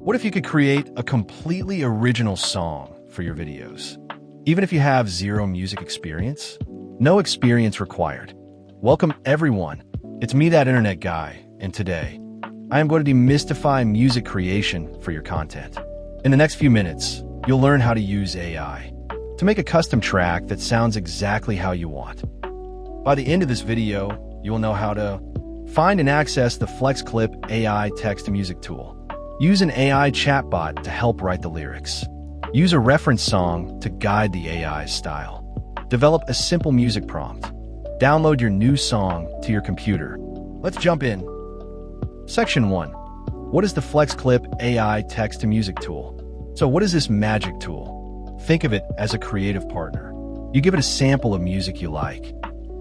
What if you could create a completely original song for your videos? Even if you have zero music experience? No experience required. Welcome everyone. It's me, that internet guy, and today, I am going to demystify music creation for your content. In the next few minutes, you'll learn how to use AI to make a custom track that sounds exactly how you want. By the end of this video, you'll know how to find and access the FlexClip AI text-to-music tool. Use an AI chatbot to help write the lyrics. Use a reference song to guide the AI's style. Develop a simple music prompt. Download your new song to your computer. Let's jump in. Section 1. What is the FlexClip AI text-to-music tool? So what is this magic tool? Think of it as a creative partner. You give it a sample of music you like,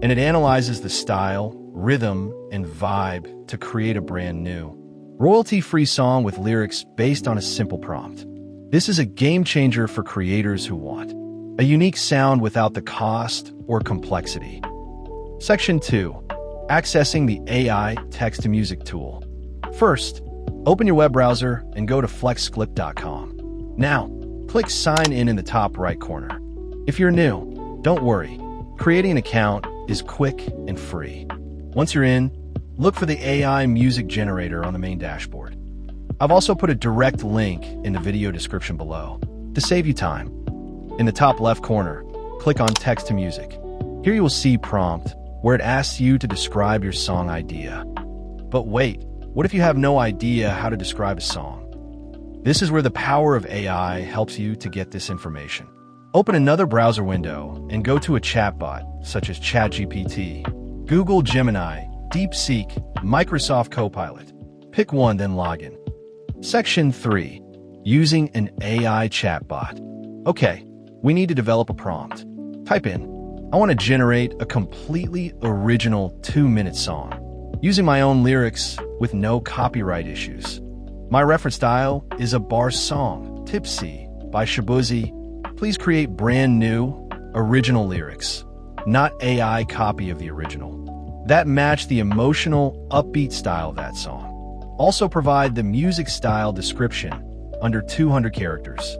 and it analyzes the style, rhythm, and vibe to create a brand new, royalty-free song with lyrics based on a simple prompt. This is a game changer for creators who want a unique sound without the cost or complexity. Section 2. Accessing the AI text-to-music tool. First, open your web browser and go to FlexClip.com. Now, click Sign in the top right corner. If you're new, don't worry. Creating an account is quick and free. Once you're in, look for the AI music generator on the main dashboard. I've also put a direct link in the video description below to save you time. In the top left corner, click on Text to Music. Here you will see Prompt, where it asks you to describe your song idea. But wait, what if you have no idea how to describe a song? This is where the power of AI helps you to get this information. Open another browser window and go to a chatbot, such as ChatGPT, Google Gemini, DeepSeek, Microsoft Copilot. Pick one, then log in. Section 3. Using an AI chatbot. Okay, we need to develop a prompt. Type in, I want to generate a completely original 2-minute song, using my own lyrics with no copyright issues. My reference style is a bar song, Tipsy, by Shabuzi. Please create brand new, original lyrics, not AI copy of the original, that match the emotional, upbeat style of that song. Also provide the music style description under 200 characters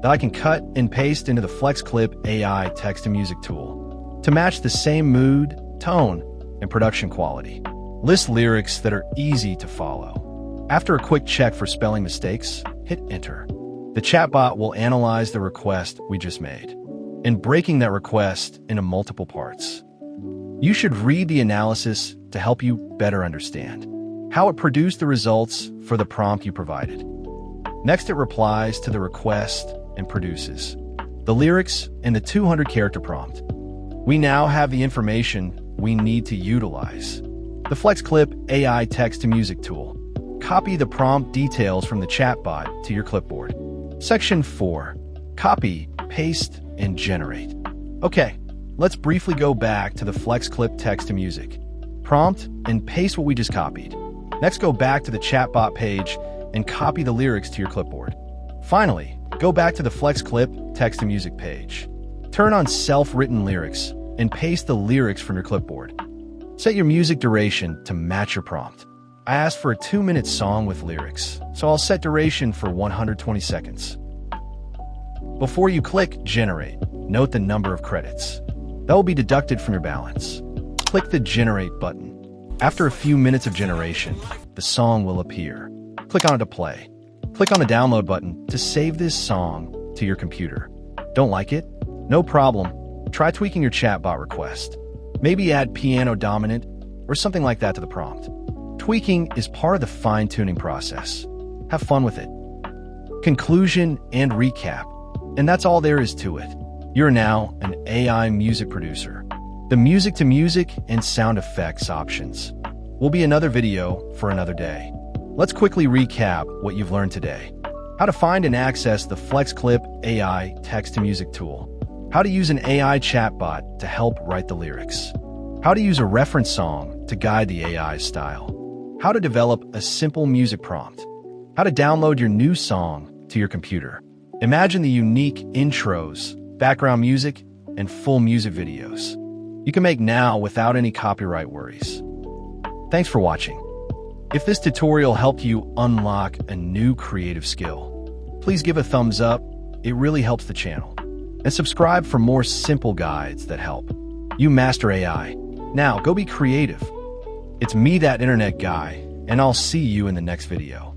that I can cut and paste into the FlexClip AI text-to-music tool to match the same mood, tone, and production quality. List lyrics that are easy to follow. After a quick check for spelling mistakes, hit Enter. The chatbot will analyze the request we just made and breaking that request into multiple parts. You should read the analysis to help you better understand how it produced the results for the prompt you provided. Next, it replies to the request and produces the lyrics in the 200-character prompt. We now have the information we need to utilize the FlexClip AI text-to-music tool. Copy the prompt details from the chatbot to your clipboard. Section 4. Copy, paste, and generate. Okay, let's briefly go back to the FlexClip text-to-music. Prompt and paste what we just copied. Next, go back to the chatbot page and copy the lyrics to your clipboard. Finally, go back to the FlexClip text-to-music page. Turn on self-written lyrics and paste the lyrics from your clipboard. Set your music duration to match your prompt. I asked for a 2-minute song with lyrics, so I'll set duration for 120 seconds. Before you click Generate, note the number of credits that will be deducted from your balance. Click the Generate button. After a few minutes of generation, the song will appear. Click on it to play. Click on the Download button to save this song to your computer. Don't like it? No problem. Try tweaking your chatbot request. Maybe add piano dominant or something like that to the prompt. Tweaking is part of the fine-tuning process. Have fun with it. Conclusion and recap. And that's all there is to it. You're now an AI music producer. The music-to-music and sound effects options will be another video for another day. Let's quickly recap what you've learned today. How to find and access the FlexClip AI text-to-music tool. How to use an AI chatbot to help write the lyrics. How to use a reference song to guide the AI style. How to develop a simple music prompt. How to download your new song to your computer. Imagine the unique intros, background music, and full music videos you can make now without any copyright worries. Thanks for watching. If this tutorial helped you unlock a new creative skill, please give a thumbs up. It really helps the channel. And subscribe for more simple guides that help you master AI. Now, go be creative. It's me, that internet guy, and I'll see you in the next video.